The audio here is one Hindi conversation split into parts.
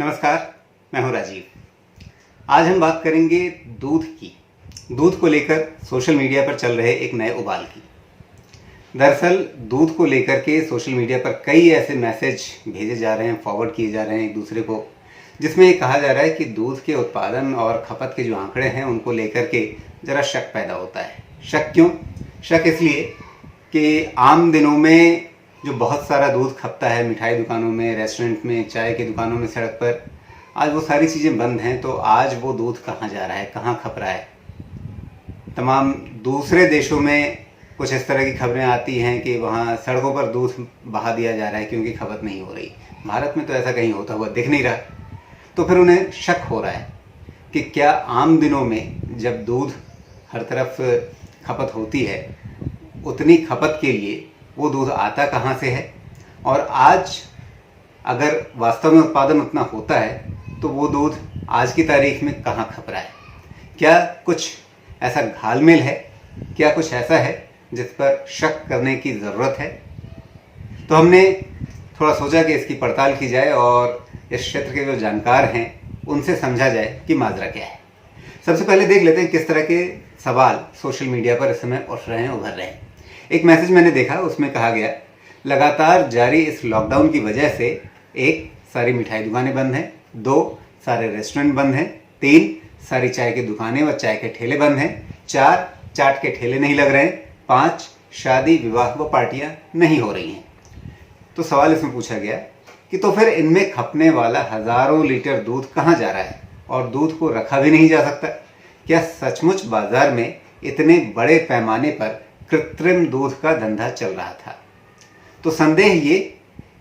नमस्कार, मैं हूं राजीव। आज हम बात करेंगे दूध की। दूध को लेकर सोशल मीडिया पर चल रहे एक नए उबाल की। दरअसल दूध को लेकर के सोशल मीडिया पर कई ऐसे मैसेज भेजे जा रहे हैं, फॉरवर्ड किए जा रहे हैं एक दूसरे को, जिसमें ये कहा जा रहा है कि दूध के उत्पादन और खपत के जो आंकड़े हैं उनको लेकर के ज़रा शक पैदा होता है। शक क्यों? शक इसलिए कि आम दिनों में जो बहुत सारा दूध खपता है मिठाई दुकानों में, रेस्टोरेंट में, चाय की दुकानों में, सड़क पर, आज वो सारी चीज़ें बंद हैं। तो आज वो दूध कहाँ जा रहा है, कहाँ खप रहा है? तमाम दूसरे देशों में कुछ इस तरह की खबरें आती हैं कि वहाँ सड़कों पर दूध बहा दिया जा रहा है क्योंकि खपत नहीं हो रही। भारत में तो ऐसा कहीं होता हुआ दिख नहीं रहा। तो फिर उन्हें शक हो रहा है कि क्या आम दिनों में जब दूध हर तरफ खपत होती है, उतनी खपत के लिए वो दूध आता कहाँ से है, और आज अगर वास्तव में उत्पादन उतना होता है तो वो दूध आज की तारीख में कहाँ खप रहा है? क्या कुछ ऐसा घालमेल है? क्या कुछ ऐसा है जिस पर शक करने की ज़रूरत है? तो हमने थोड़ा सोचा कि इसकी पड़ताल की जाए और इस क्षेत्र के जो जानकार हैं उनसे समझा जाए कि माजरा क्या है। सबसे पहले देख लेते हैं किस तरह के सवाल सोशल मीडिया पर इस समय उठ रहे हैं, उभर रहे हैं। एक मैसेज मैंने देखा, उसमें कहा गया, लगातार जारी इस लॉकडाउन की वजह से 1, सारी मिठाई दुकानें बंद हैं। 2, सारे रेस्टोरेंट बंद हैं। 3, सारी चाय की दुकानें व चाय के ठेले बंद हैं। 4, चाट के ठेले नहीं लग रहे हैं। 5, शादी विवाह व पार्टियां नहीं हो रही हैं। तो सवाल इसमें पूछा गया कि तो फिर इनमें खपने वाला हजारों लीटर दूध कहाँ जा रहा है और दूध को रखा भी नहीं जा सकता? क्या सचमुच बाजार में इतने बड़े पैमाने पर कृत्रिम दूध का धंधा चल रहा था? तो संदेह ये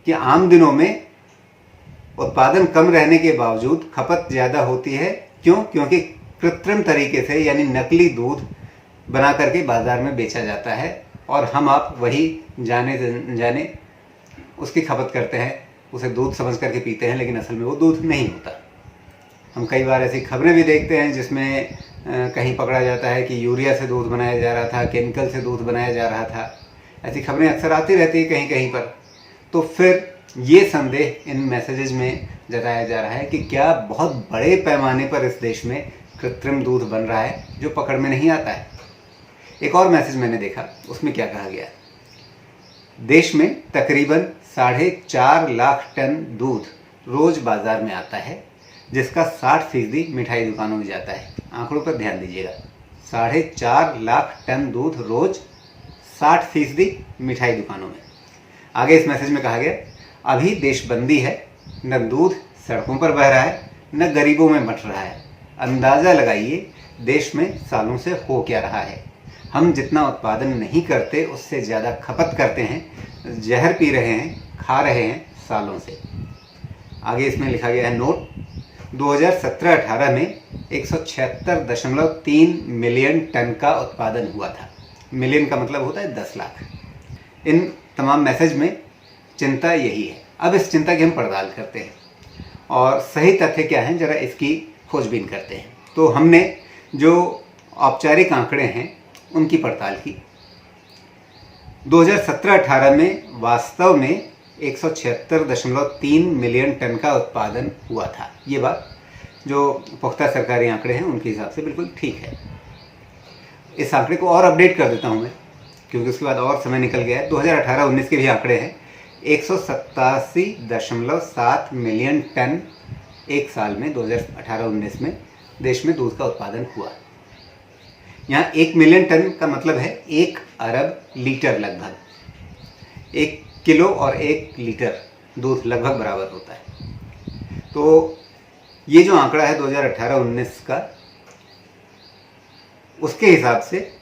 कि आम दिनों में उत्पादन कम रहने के बावजूद खपत ज़्यादा होती है। क्यों? क्योंकि कृत्रिम तरीके से यानी नकली दूध बना करके बाजार में बेचा जाता है और हम आप वही जाने उसकी खपत करते हैं, उसे दूध समझ करके पीते हैं, लेकिन असल में वो दूध नहीं होता। हम कई बार ऐसी खबरें भी देखते हैं जिसमें कहीं पकड़ा जाता है कि यूरिया से दूध बनाया जा रहा था, केमिकल से दूध बनाया जा रहा था। ऐसी खबरें अक्सर आती रहती है कहीं कहीं पर। तो फिर ये संदेह इन मैसेजेस में जताया जा रहा है कि क्या बहुत बड़े पैमाने पर इस देश में कृत्रिम दूध बन रहा है जो पकड़ में नहीं आता है। एक और मैसेज मैंने देखा, उसमें क्या कहा गया, देश में तकरीबन 4.5 लाख टन दूध रोज बाजार में आता है, जिसका 60% मिठाई दुकानों में जाता है। आंकड़ों पर ध्यान दीजिएगा, 4.5 लाख टन दूध रोज, 60% मिठाई दुकानों में। आगे इस मैसेज में कहा गया, अभी देशबंदी है, न दूध सड़कों पर बह रहा है, न गरीबों में बंट रहा है। अंदाज़ा लगाइए देश में सालों से हो क्या रहा है। हम जितना उत्पादन नहीं करते उससे ज़्यादा खपत करते हैं, जहर पी रहे हैं, खा रहे हैं सालों से। आगे इसमें लिखा गया है नोट, 2017-18 में 176.3 मिलियन टन का उत्पादन हुआ था। मिलियन का मतलब होता है 10 लाख। इन तमाम मैसेज में चिंता यही है। अब इस चिंता की हम पड़ताल करते हैं और सही तथ्य क्या हैं जरा इसकी खोजबीन करते हैं। तो हमने जो औपचारिक आंकड़े हैं उनकी पड़ताल की। 2017-18 में वास्तव में 176.3 मिलियन टन का उत्पादन हुआ था। ये बात जो पुख्ता सरकारी आंकड़े हैं उनके हिसाब से बिल्कुल ठीक है। इस आंकड़े को और अपडेट कर देता हूं मैं, क्योंकि उसके बाद और समय निकल गया है। 2018-19 के भी आंकड़े हैं। 187.7 मिलियन टन एक साल में 2018-19 में देश में दूध का उत्पादन हुआ। यहाँ 1 मिलियन टन का मतलब है 1 अरब लीटर लगभग। 1 किलो और 1 लीटर दूध लगभग बराबर होता है। तो ये जो आंकड़ा है 2018-19 का, उसके हिसाब से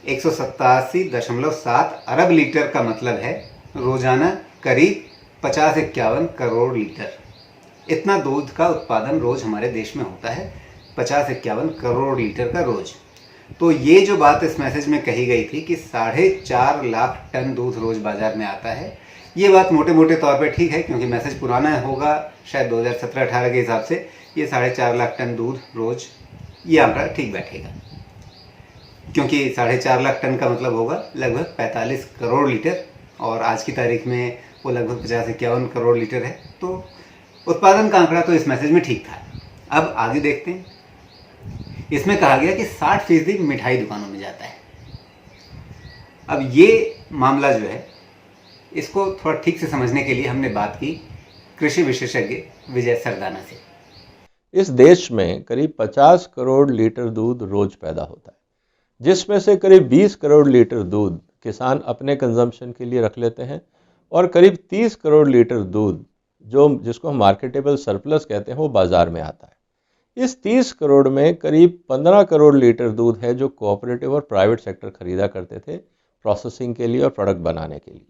187.7 अरब लीटर का मतलब है रोजाना करीब 50-51 करोड़ लीटर। इतना दूध का उत्पादन रोज हमारे देश में होता है, 50-51 करोड़ लीटर का रोज। तो ये जो बात इस मैसेज में कही गई थी कि 4.5 लाख टन दूध रोज बाजार में आता है, ये बात मोटे मोटे तौर पे ठीक है, क्योंकि मैसेज पुराना होगा, शायद 2017-18 के हिसाब से ये 4.5 लाख टन दूध रोज, ये आंकड़ा ठीक बैठेगा, क्योंकि 4.5 लाख टन का मतलब होगा लगभग 45 करोड़ लीटर और आज की तारीख में वो लगभग 50-51 करोड़ लीटर है। तो उत्पादन का आंकड़ा तो इस मैसेज में ठीक था। अब आगे देखते हैं। इसमें कहा गया कि 60% मिठाई दुकानों में जाता है। अब ये मामला जो है, इसको थोड़ा ठीक से समझने के लिए हमने बात की कृषि विशेषज्ञ विजय सरदाना से। इस देश में करीब 50 करोड़ लीटर दूध रोज पैदा होता है, जिसमें से करीब 20 करोड़ लीटर दूध किसान अपने कंजम्पशन के लिए रख लेते हैं और करीब 30 करोड़ लीटर दूध जिसको हम मार्केटेबल सरप्लस कहते हैं वो बाजार में आता है। इस 30 करोड़ में करीब 15 करोड़ लीटर दूध है जो कोऑपरेटिव और प्राइवेट सेक्टर खरीदा करते थे प्रोसेसिंग के लिए और प्रोडक्ट बनाने के लिए।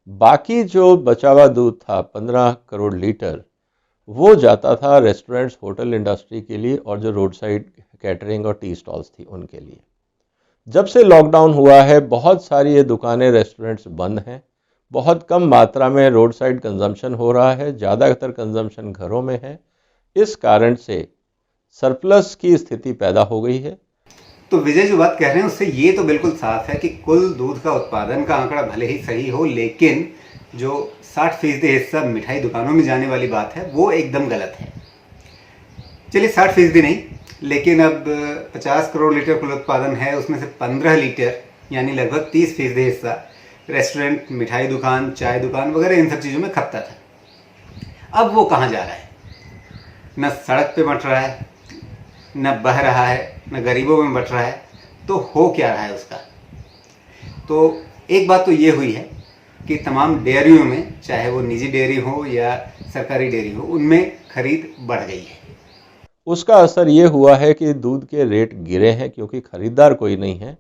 बाकी जो बचा हुआ दूध था 15 करोड़ लीटर, वो जाता था रेस्टोरेंट्स, होटल इंडस्ट्री के लिए और जो रोड साइड कैटरिंग और टी स्टॉल्स थी उनके लिए। जब से लॉकडाउन हुआ है बहुत सारी ये दुकानें, रेस्टोरेंट्स बंद हैं। बहुत कम मात्रा में रोड साइड कंजम्पशन हो रहा है, ज़्यादातर कंजम्पशन घरों में है। इस कारण से सरप्लस की स्थिति पैदा हो गई है। तो विजय जो बात कह रहे हैं उससे ये तो बिल्कुल साफ है कि कुल दूध का उत्पादन का आंकड़ा भले ही सही हो, लेकिन जो 60% हिस्सा मिठाई दुकानों में जाने वाली बात है वो एकदम गलत है। चलिए 60% नहीं, लेकिन अब 50 करोड़ लीटर कुल उत्पादन है, उसमें से 15 लीटर यानी लगभग 30% हिस्सा रेस्टोरेंट, मिठाई दुकान, चाय दुकान वगैरह इन सब चीज़ों में खपता था। अब वो कहाँ जा रहा है? न सड़क पे बंट रहा है, न बह रहा है, न गरीबों में बंट रहा है, तो हो क्या रहा है उसका? तो एक बात तो ये हुई है कि तमाम डेयरियों में, चाहे वो निजी डेयरी हो या सरकारी डेयरी हो, उनमें खरीद बढ़ गई है। उसका असर ये हुआ है कि दूध के रेट गिरे हैं क्योंकि खरीदार कोई नहीं है,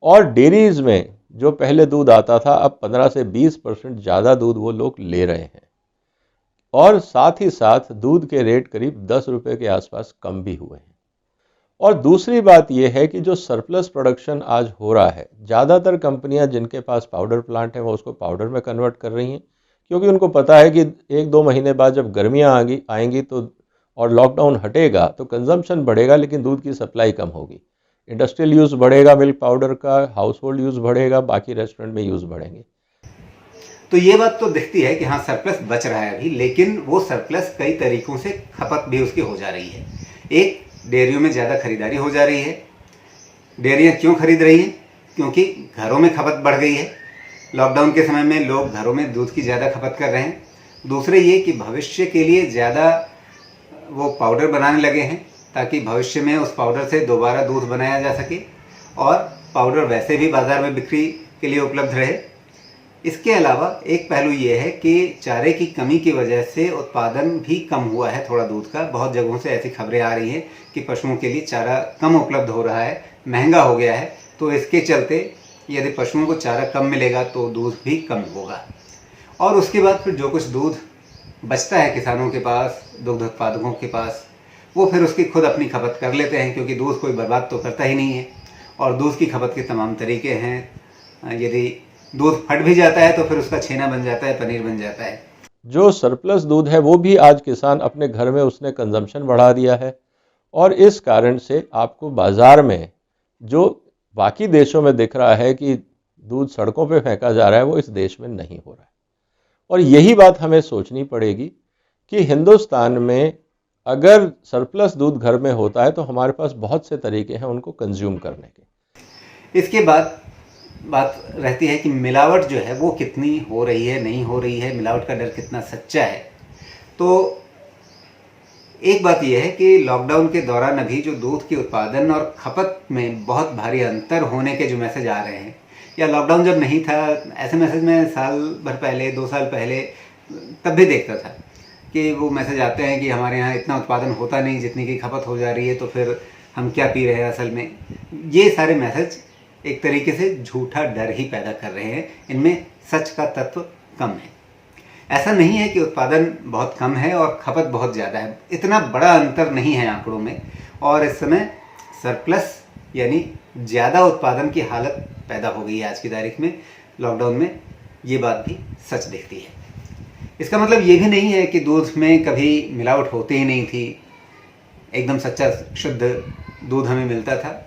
और डेयरीज में जो पहले दूध आता था अब 15 से 20% ज़्यादा दूध वो लोग ले रहे हैं, और साथ ही साथ दूध के रेट करीब 10 रुपये के आसपास कम भी हुए हैं। और दूसरी बात यह है कि जो सरप्लस प्रोडक्शन आज हो रहा है, ज़्यादातर कंपनियां जिनके पास पाउडर प्लांट है वो उसको पाउडर में कन्वर्ट कर रही हैं, क्योंकि उनको पता है कि 1-2 महीने बाद जब गर्मियां आएंगी तो और लॉकडाउन हटेगा तो कंजम्पशन बढ़ेगा, लेकिन दूध की सप्लाई कम होगी। इंडस्ट्रियल यूज़ बढ़ेगा मिल्क पाउडर का, हाउस होल्ड यूज़ बढ़ेगा, बाकी रेस्टोरेंट में यूज़ बढ़ेंगे। तो ये बात तो दिखती है कि हाँ सरप्लस बच रहा है अभी, लेकिन वो सरप्लस कई तरीकों से खपत भी उसकी हो जा रही है। एक, डेयरियों में ज़्यादा खरीदारी हो जा रही है। डेयरियाँ क्यों खरीद रही हैं? क्योंकि घरों में खपत बढ़ गई है। लॉकडाउन के समय में लोग घरों में दूध की ज़्यादा खपत कर रहे हैं। दूसरे ये कि भविष्य के लिए ज़्यादा वो पाउडर बनाने लगे हैं ताकि भविष्य में उस पाउडर से दोबारा दूध बनाया जा सके, और पाउडर वैसे भी बाज़ार में बिक्री के लिए उपलब्ध रहे। इसके अलावा एक पहलू ये है कि चारे की कमी की वजह से उत्पादन भी कम हुआ है थोड़ा दूध का। बहुत जगहों से ऐसी खबरें आ रही हैं कि पशुओं के लिए चारा कम उपलब्ध हो रहा है, महंगा हो गया है। तो इसके चलते यदि पशुओं को चारा कम मिलेगा तो दूध भी कम होगा, और उसके बाद फिर जो कुछ दूध बचता है किसानों के पास, दुग्ध उत्पादकों के पास, वो फिर उसकी खुद अपनी खपत कर लेते हैं, क्योंकि दूध कोई बर्बाद तो करता ही नहीं है। और दूध की खपत के तमाम तरीके हैं। यदि दूध फट भी जाता है तो फिर उसका छेना बन जाता है, पनीर बन जाता है। जो सरप्लस दूध है वो भी आज किसान अपने घर में उसने कंजम्पशन बढ़ा दिया है, और इस कारण से आपको बाजार में जो बाकी देशों में दिख रहा है कि दूध सड़कों पे फेंका जा रहा है, वो इस देश में नहीं हो रहा है। और यही बात हमें सोचनी पड़ेगी कि हिंदुस्तान में अगर सरप्लस दूध घर में होता है तो हमारे पास बहुत से तरीके हैं उनको कंज्यूम करने के। इसके बाद बात रहती है कि मिलावट जो है वो कितनी हो रही है, नहीं हो रही है, मिलावट का डर कितना सच्चा है। तो एक बात यह है कि लॉकडाउन के दौरान अभी जो दूध के उत्पादन और खपत में बहुत भारी अंतर होने के जो मैसेज आ रहे हैं, या लॉकडाउन जब नहीं था ऐसे मैसेज मैं साल भर पहले, 2 साल पहले तब भी देखता था कि वो मैसेज आते हैं कि हमारे यहाँ इतना उत्पादन होता नहीं जितनी की खपत हो जा रही है, तो फिर हम क्या पी रहे हैं असल में। ये सारे मैसेज एक तरीके से झूठा डर ही पैदा कर रहे हैं, इनमें सच का तत्व कम है। ऐसा नहीं है कि उत्पादन बहुत कम है और खपत बहुत ज़्यादा है, इतना बड़ा अंतर नहीं है आंकड़ों में। और इस समय सरप्लस यानी ज़्यादा उत्पादन की हालत पैदा हो गई है आज की तारीख में, लॉकडाउन में। ये बात भी सच दिखती है। इसका मतलब ये भी नहीं है कि दूध में कभी मिलावट होती ही नहीं थी, एकदम सच्चा शुद्ध दूध हमें मिलता था।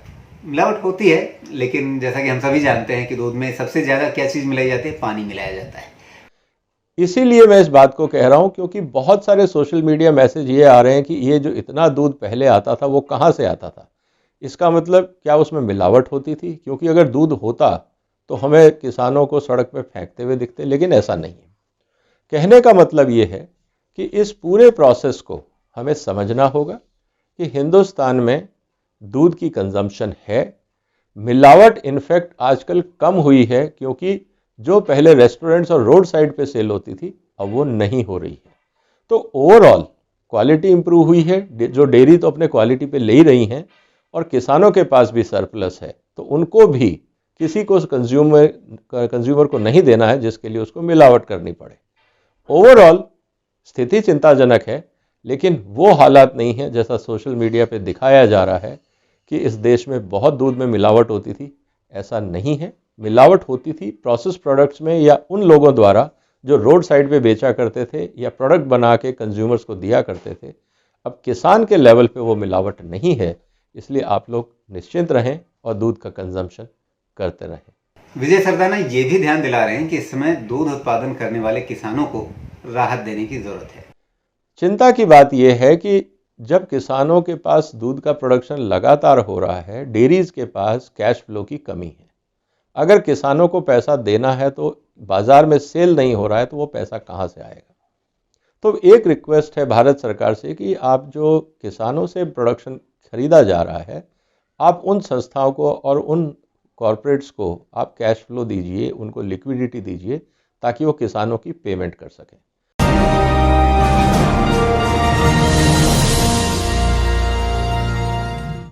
मिलावट होती है, लेकिन जैसा कि हम सभी जानते हैं कि दूध में सबसे ज़्यादा क्या चीज़ मिलाई जाती है? पानी मिलाया जाता है। इसीलिए मैं इस बात को कह रहा हूं क्योंकि बहुत सारे सोशल मीडिया मैसेज ये आ रहे हैं कि ये जो इतना दूध पहले आता था वो कहाँ से आता था। इसका मतलब क्या उसमें मिलावट होती थी? क्योंकि अगर दूध होता तो हमें किसानों को सड़क पे फेंकते हुए दिखते, लेकिन ऐसा नहीं है। कहने का मतलब ये है कि इस पूरे प्रोसेस को हमें समझना होगा कि हिंदुस्तान में दूध की कंजम्पशन है। मिलावट इनफैक्ट आजकल कम हुई है क्योंकि जो पहले रेस्टोरेंट्स और रोड साइड पे सेल होती थी अब वो नहीं हो रही है। तो ओवरऑल क्वालिटी इंप्रूव हुई है। जो डेयरी तो अपने क्वालिटी पे ले ही रही हैं और किसानों के पास भी सरप्लस है, तो उनको भी किसी को कंज्यूमर को नहीं देना है जिसके लिए उसको मिलावट करनी पड़े। ओवरऑल स्थिति चिंताजनक है, लेकिन वो हालात नहीं है जैसा सोशल मीडिया पे दिखाया जा रहा है कि इस देश में बहुत दूध में मिलावट होती थी। ऐसा नहीं है। मिलावट होती थी प्रोसेस प्रोडक्ट्स में या उन लोगों द्वारा जो रोड साइड पे बेचा करते थे या प्रोडक्ट बना के कंज्यूमर्स को दिया करते थे। अब किसान के लेवल पे वो मिलावट नहीं है, इसलिए आप लोग निश्चिंत रहें और दूध का कंजम्पशन करते रहें। विजय सरदाना ये भी ध्यान दिला रहे हैं कि इस समय दूध उत्पादन करने वाले किसानों को राहत देने की जरूरत है। चिंता की बात यह है कि जब किसानों के पास दूध का प्रोडक्शन लगातार हो रहा है, डेयरीज के पास कैश फ्लो की कमी है। अगर किसानों को पैसा देना है तो बाजार में सेल नहीं हो रहा है तो वो पैसा कहाँ से आएगा। तो एक रिक्वेस्ट है भारत सरकार से कि आप जो किसानों से प्रोडक्शन खरीदा जा रहा है, आप उन संस्थाओं को और उन कॉरपोरेट्स को आप कैश फ्लो दीजिए, उनको लिक्विडिटी दीजिए ताकि वो किसानों की पेमेंट कर सकें।